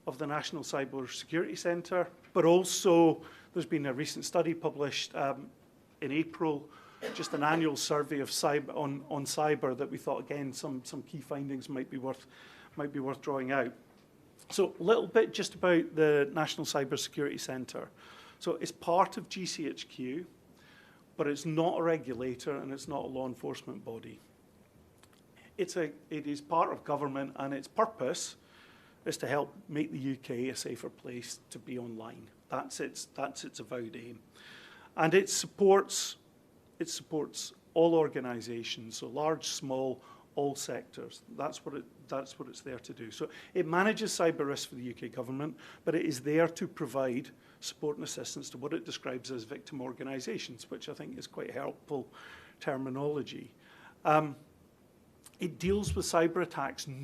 of the National Cybersecurity Centre, but also there's been a recent study published in April, just an annual survey of on cyber that we thought, again, some key findings might be worth drawing out. So a little bit just about the National Cybersecurity Centre. So it's part of GCHQ, but it's not a regulator and it's not a law enforcement body. It is part of government, and its purpose is to help make the UK a safer place to be online. That's its avowed aim. And it supports all organisations, so large, small, all sectors. That's what it's there to do. So it manages cyber risk for the UK government, but it is there to provide support and assistance to what it describes as victim organisations, which I think is quite helpful terminology. It deals with cyber attacks, it's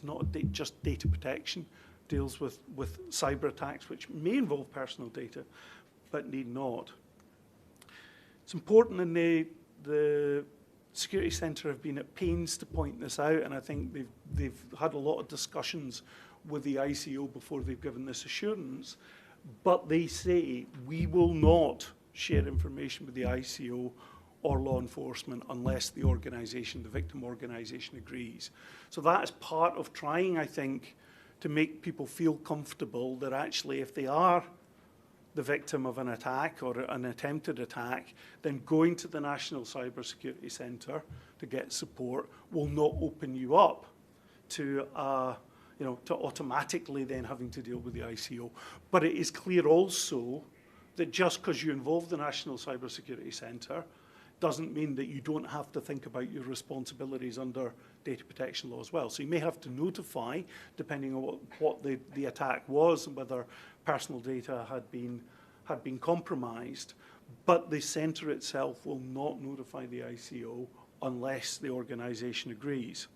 not just data protection, deals with cyber attacks, which may involve personal data, but need not. It's important, and the Security Centre have been at pains to point this out, and I think they've had a lot of discussions with the ICO before they've given this assurance, but they say we will not share information with the ICO or law enforcement unless the organisation, the victim organisation, agrees. So that is part of trying, I think, to make people feel comfortable that actually if they are the victim of an attack or an attempted attack, then going to the National Cybersecurity Centre to get support will not open you up to to automatically then having to deal with the ICO. But it is clear also that just because you involve the National Cybersecurity Centre doesn't mean that you don't have to think about your responsibilities under data protection law as well. So you may have to notify, depending on what the attack was and whether personal data had been compromised, but the centre itself will not notify the ICO unless the organisation agrees.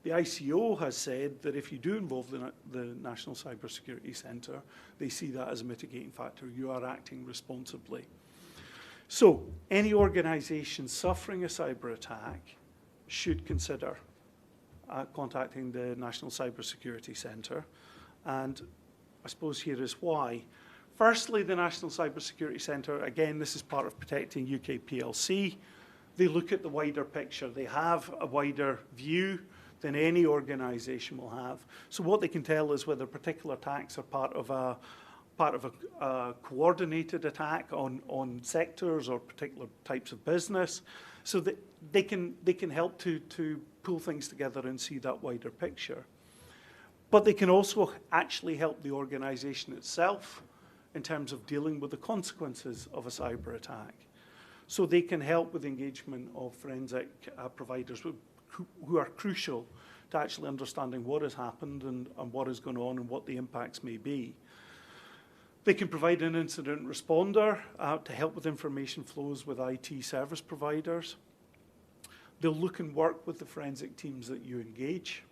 The ICO has said that if you do involve the National Cybersecurity Centre, they see that as a mitigating factor. You are acting responsibly. So any organisation suffering a cyber attack should consider contacting the National Cybersecurity Centre. And I suppose here is why. Firstly, the National Cybersecurity Centre, again, this is part of Protecting UK PLC. They look at the wider picture. They have a wider view than any organisation will have. So what they can tell is whether particular attacks are part of a coordinated attack on sectors or particular types of business, so that they can help to pull things together and see that wider picture. But they can also actually help the organisation itself in terms of dealing with the consequences of a cyber attack. So they can help with engagement of forensic providers who are crucial to actually understanding what has happened and what is going on and what the impacts may be. They can provide an incident responder to help with information flows with IT service providers. They'll look and work with the forensic teams that you engage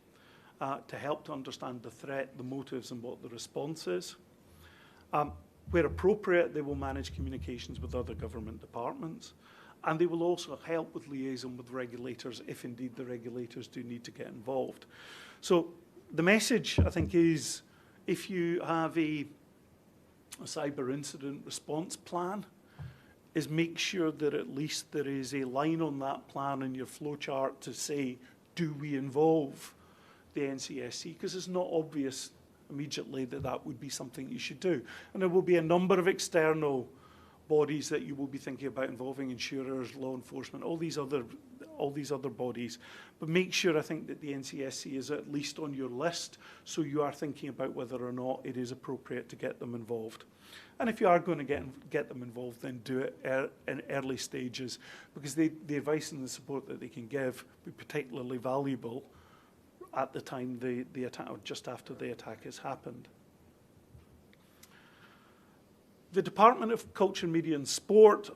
to help to understand the threat, the motives, and what the response is. Where appropriate, they will manage communications with other government departments, and they will also help with liaison with regulators if indeed the regulators do need to get involved. So the message, I think, is if you have a cyber incident response plan, is make sure that at least there is a line on that plan in your flowchart to say, do we involve the NCSC? Because it's not obvious immediately that that would be something you should do. And there will be a number of external bodies that you will be thinking about involving, insurers, law enforcement, all these other bodies. But make sure, I think, that the NCSC is at least on your list, so you are thinking about whether or not it is appropriate to get them involved. And if you are going to get them involved, then do it in early stages, because the advice and the support that they can give will be particularly valuable at the time the attack, or just after the attack has happened. The Department of Culture, Media and Sport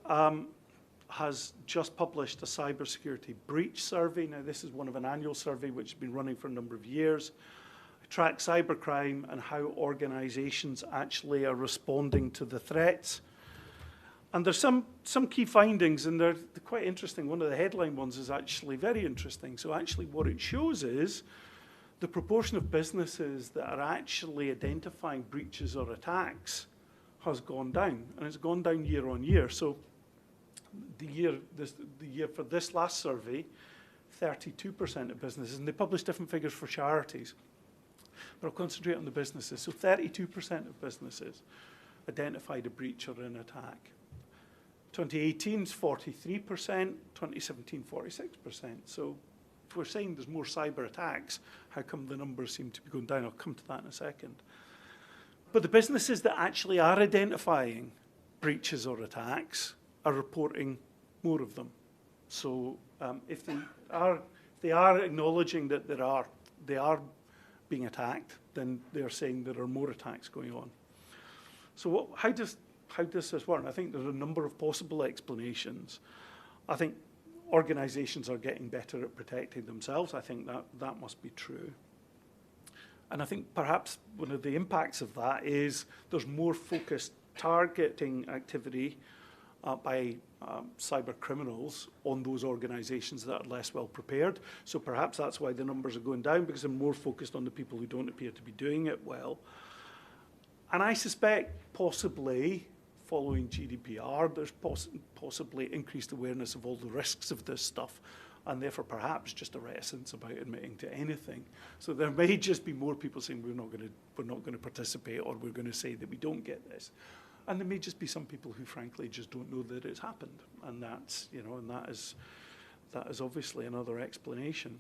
has just published a cybersecurity breach survey. Now, this is one of an annual survey which has been running for a number of years. It tracks cybercrime and how organisations actually are responding to the threats. And there's some key findings, and they're quite interesting. One of the headline ones is actually very interesting. So actually what it shows is the proportion of businesses that are actually identifying breaches or attacks has gone down, and it's gone down year on year. So the year for this last survey, 32% of businesses, and they publish different figures for charities, but I'll concentrate on the businesses. So 32% of businesses identified a breach or an attack. 2018 is 43%, 2017 46%. So if we're saying there's more cyber attacks, how come the numbers seem to be going down? I'll come to that in a second. But the businesses that actually are identifying breaches or attacks are reporting more of them. So if they are acknowledging that they are being attacked, then they're saying there are more attacks going on. So how does this work? I think there's a number of possible explanations. I think organisations are getting better at protecting themselves. I think that must be true. And I think perhaps one of the impacts of that is there's more focused targeting activity by cyber criminals on those organisations that are less well prepared. So perhaps that's why the numbers are going down, because they're more focused on the people who don't appear to be doing it well. And I suspect possibly following GDPR, there's possibly increased awareness of all the risks of this stuff, and therefore perhaps just a reticence about admitting to anything. So there may just be more people saying we're not going to participate, or we're going to say that we don't get this. And there may just be some people who frankly just don't know that it's happened, and that's, you know, and that is obviously another explanation.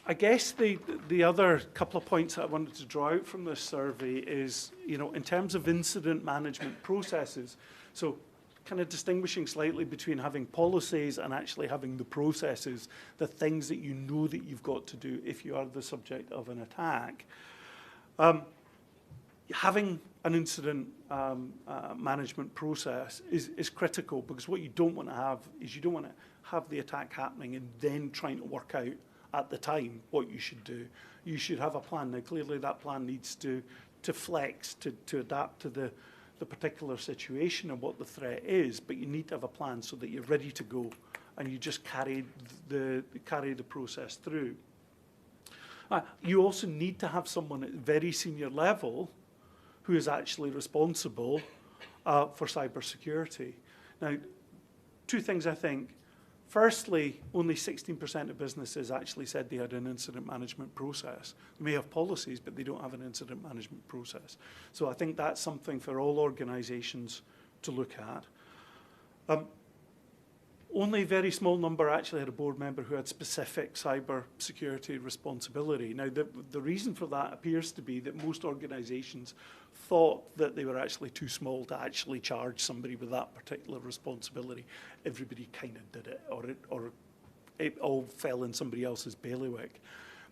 I guess the other couple of points that I wanted to draw out from this survey is, you know, in terms of incident management processes, so kind of distinguishing slightly between having policies and actually having the processes, the things that you know that you've got to do if you are the subject of an attack. Having an incident management process is critical, because what you don't want to have is you don't want to have the attack happening and then trying to work out at the time what you should do. You should have a plan. Now, clearly that plan needs to flex, to adapt to the particular situation and what the threat is, but you need to have a plan so that you're ready to go and you just carry the process through. You also need to have someone at very senior level who is actually responsible for cybersecurity. Now, two things I think. Firstly, only 16% of businesses actually said they had an incident management process. They may have policies, but they don't have an incident management process. So I think that's something for all organisations to look at. Only a very small number actually had a board member who had specific cyber security responsibility. Now, the reason for that appears to be that most organisations thought that they were actually too small to actually charge somebody with that particular responsibility. Everybody kind of did it, or it all fell in somebody else's bailiwick.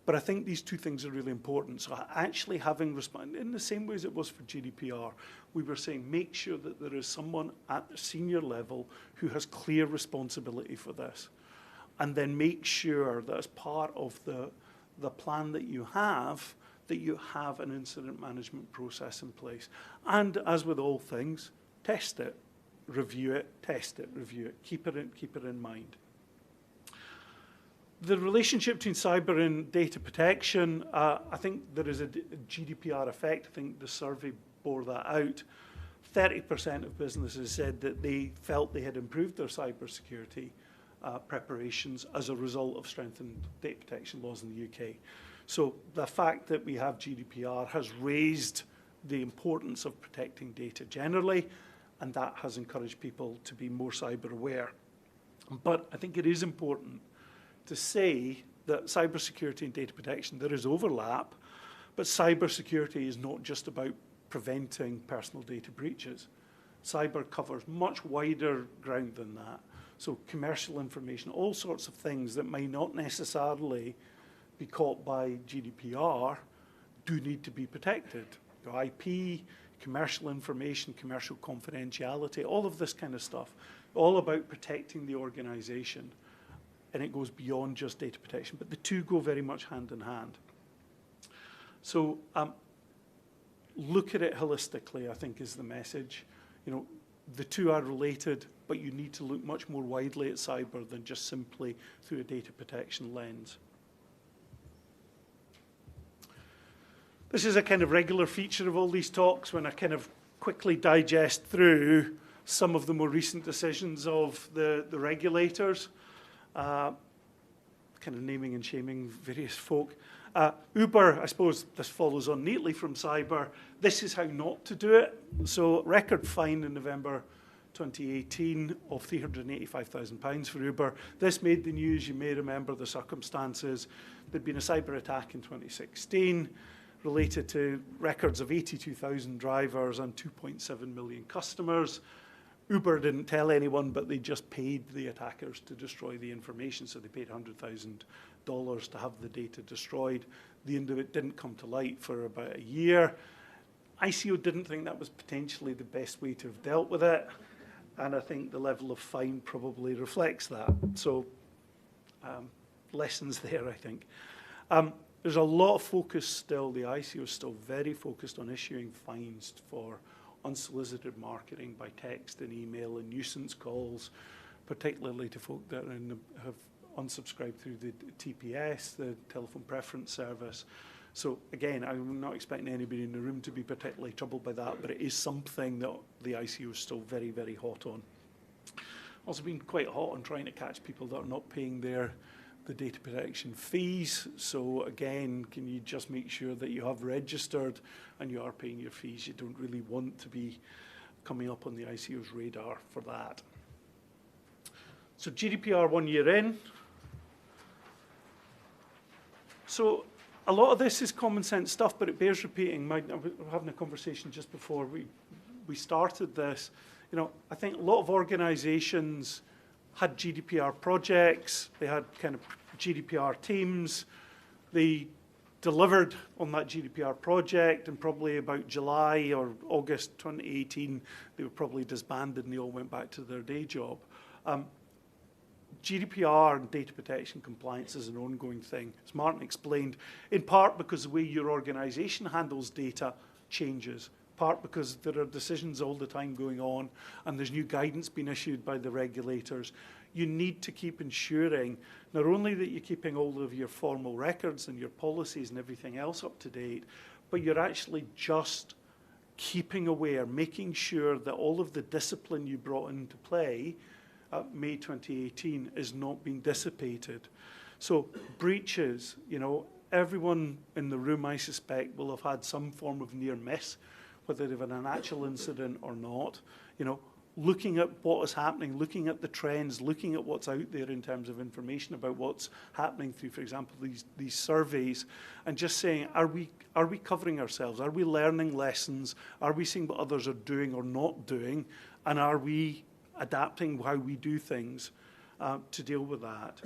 But I think these two things are really important. So actually having in the same way as it was for GDPR, we were saying make sure that there is someone at the senior level who has clear responsibility for this. And then make sure that as part of the plan that you have an incident management process in place. And as with all things, test it, review it, test it, review it, keep it in mind. The relationship between cyber and data protection, I think there is a GDPR effect. I think the survey bore that out. 30% of businesses said that they felt they had improved their cybersecurity preparations as a result of strengthened data protection laws in the UK. So the fact that we have GDPR has raised the importance of protecting data generally, and that has encouraged people to be more cyber aware. But I think it is important to say that cybersecurity and data protection, there is overlap, but cybersecurity is not just about preventing personal data breaches. Cyber covers much wider ground than that. So commercial information, all sorts of things that may not necessarily be caught by GDPR do need to be protected. Your IP, commercial information, commercial confidentiality, all of this kind of stuff, all about protecting the organization. And it goes beyond just data protection, but the two go very much hand in hand. So look at it holistically, I think, is the message. You know, the two are related, but you need to look much more widely at cyber than just simply through a data protection lens. This is a kind of regular feature of all these talks when I kind of quickly digest through some of the more recent decisions of the regulators. Kind of naming and shaming various folk. Uber, I suppose this follows on neatly from cyber. This is how not to do it. So record fine in November 2018 of £385,000 for Uber. This made the news. You may remember the circumstances. There'd been a cyber attack in 2016 related to records of 82,000 drivers and 2.7 million customers. Uber didn't tell anyone, but they just paid the attackers to destroy the information, so they paid $100,000 to have the data destroyed. The end of it didn't come to light for about a year. ICO didn't think that was potentially the best way to have dealt with it, and I think the level of fine probably reflects that. So lessons there, I think. There's a lot of focus still, the ICO is still very focused on issuing fines for unsolicited marketing by text and email and nuisance calls, particularly to folk that have unsubscribed through the TPS, the telephone preference service. So again, I'm not expecting anybody in the room to be particularly troubled by that, but it is something that the ICO is still very, very hot on. Also been quite hot on trying to catch people that are not paying the data protection fees. So again, can you just make sure that you have registered and you are paying your fees? You don't really want to be coming up on the ICO's radar for that. So GDPR 1 year in. So a lot of this is common sense stuff, but it bears repeating. I was having a conversation just before we started this. You know, I think a lot of organizations had GDPR projects, they had kind of GDPR teams, they delivered on that GDPR project, and probably about July or August 2018, they were probably disbanded and they all went back to their day job. GDPR and data protection compliance is an ongoing thing, as Martin explained, in part because the way your organization handles data changes, part because there are decisions all the time going on and there's new guidance being issued by the regulators. You need to keep ensuring not only that you're keeping all of your formal records and your policies and everything else up to date, but you're actually just keeping aware, making sure that all of the discipline you brought into play May 2018 is not being dissipated. So breaches, you know, everyone in the room, I suspect, will have had some form of near miss, whether they've had an actual incident or not. You know, looking at what is happening, looking at the trends, looking at what's out there in terms of information about what's happening through, for example, these surveys, and just saying, are we covering ourselves? Are we learning lessons? Are we seeing what others are doing or not doing? And are we adapting how we do things to deal with that?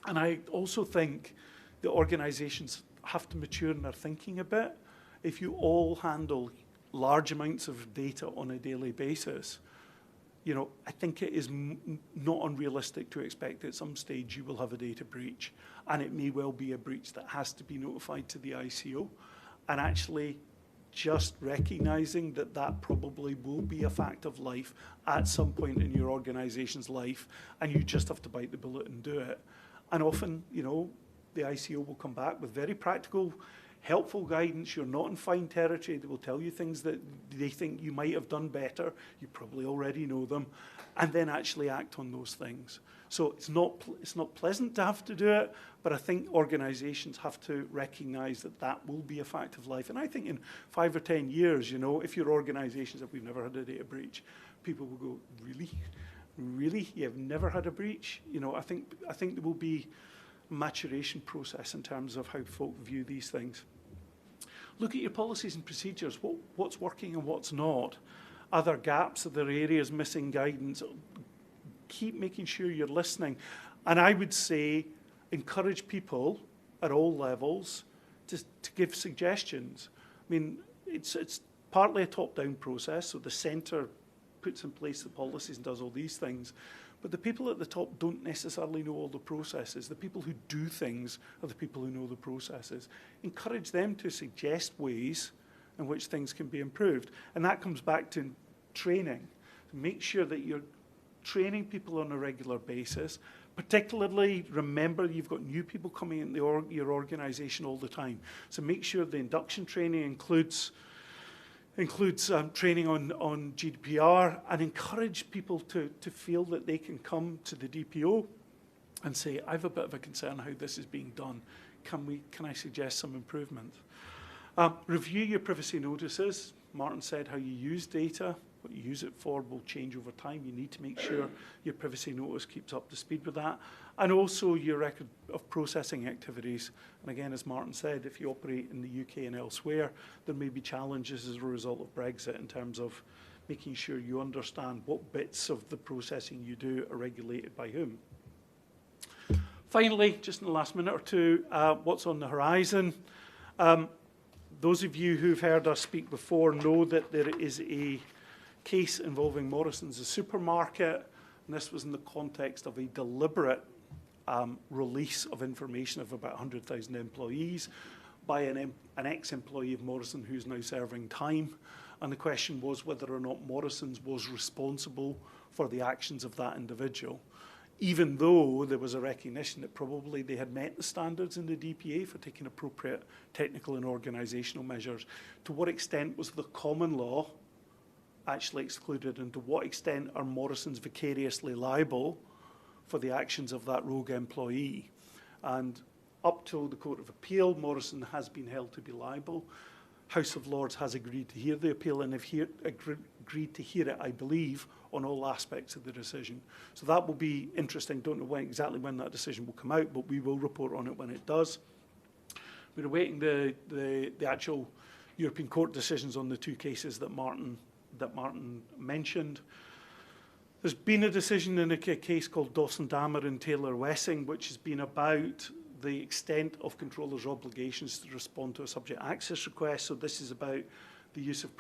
And I also think the organizations have to mature in their thinking a bit. If you all handle large amounts of data on a daily basis, you know, I think it is not unrealistic to expect at some stage you will have a data breach, and it may well be a breach that has to be notified to the ICO, and actually just recognizing that that probably will be a fact of life at some point in your organization's life, and you just have to bite the bullet and do it. And often, you know, the ICO will come back with very practical, helpful guidance. You're not in fine territory. They will tell you things that they think you might have done better. You probably already know them, and then actually act on those things. So it's not pleasant to have to do it, but I think organizations have to recognize that that will be a fact of life. And I think in 5 or 10 years, you know, if your organization says, we've never had a data breach, people will go, really? Really? You've never had a breach? You know, I think there will be a maturation process in terms of how folk view these things. Look at your policies and procedures. What's working and what's not? Are there gaps? Are there areas missing guidance? Keep making sure you're listening. And I would say encourage people at all levels to give suggestions. I mean, it's partly a top-down process, so the centre puts in place the policies and does all these things. But the people at the top don't necessarily know all the processes. The people who do things are the people who know the processes. Encourage them to suggest ways in which things can be improved. And that comes back to training. Make sure that you're training people on a regular basis. Particularly, remember you've got new people coming in your organization all the time. So make sure the induction training includes training on GDPR, and encourage people to feel that they can come to the DPO and say, I have a bit of a concern how this is being done. Can I suggest some improvement? Review your privacy notices. Martin said how you use data. What you use it for will change over time. You need to make sure your privacy notice keeps up to speed with that. And also your record of processing activities. And again, as Martin said, if you operate in the UK and elsewhere, there may be challenges as a result of Brexit in terms of making sure you understand what bits of the processing you do are regulated by whom. Finally, just in the last minute or two, what's on the horizon? Those of you who've heard us speak before know that there is a case involving Morrison's, a supermarket, and this was in the context of a deliberate release of information of about 100,000 employees by an ex-employee of Morrison who's now serving time. And the question was whether or not Morrison's was responsible for the actions of that individual, even though there was a recognition that probably they had met the standards in the DPA for taking appropriate technical and organisational measures. To what extent was the common law actually excluded, and to what extent are Morrison's vicariously liable for the actions of that rogue employee? And up till the Court of Appeal, Morrison has been held to be liable. House of Lords has agreed to hear the appeal and have agreed to hear it, I believe, on all aspects of the decision. So that will be interesting. Don't know exactly when that decision will come out, but we will report on it when it does. We're awaiting the actual European Court decisions on the two cases that Martin mentioned. There's been a decision in a case called Dawson-Dammer and Taylor-Wessing, which has been about the extent of controllers' obligations to respond to a subject access request. So this is about the use of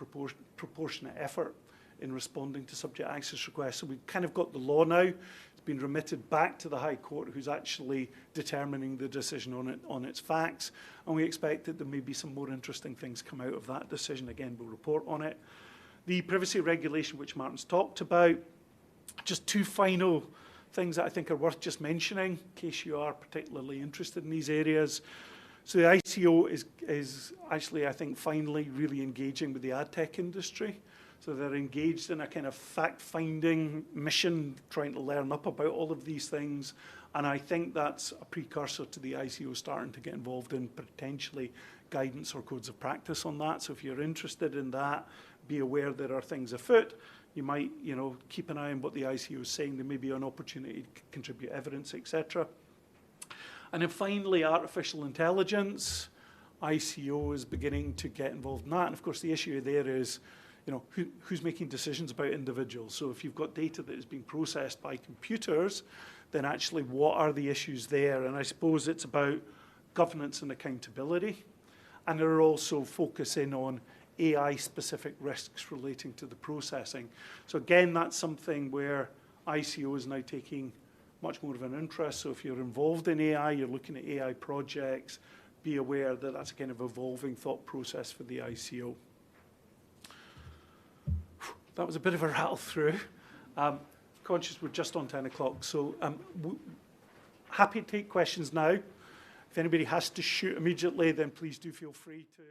proportionate effort in responding to subject access requests. So we've kind of got the law now. It's been remitted back to the High Court, who's actually determining the decision on its facts. And we expect that there may be some more interesting things come out of that decision. Again, we'll report on it. The privacy regulation, which Martin's talked about, just two final things that I think are worth just mentioning, in case you are particularly interested in these areas. So the ICO is actually, I think, finally really engaging with the ad tech industry. So they're engaged in a kind of fact-finding mission, trying to learn up about all of these things. And I think that's a precursor to the ICO starting to get involved in potentially guidance or codes of practice on that. So if you're interested in that, be aware there are things afoot. You might, keep an eye on what the ICO is saying. There may be an opportunity to contribute evidence, etc. And then finally, artificial intelligence. ICO is beginning to get involved in that. And of course, the issue there is, who's making decisions about individuals? So if you've got data that is being processed by computers, then actually what are the issues there? And I suppose it's about governance and accountability. And they're also focusing on AI-specific risks relating to the processing. So again, that's something where ICO is now taking much more of an interest. So if you're involved in AI, you're looking at AI projects, be aware that that's a kind of evolving thought process for the ICO. That was a bit of a rattle through. Conscious we're just on 10 o'clock, so happy to take questions now. If anybody has to shoot immediately, then please do feel free to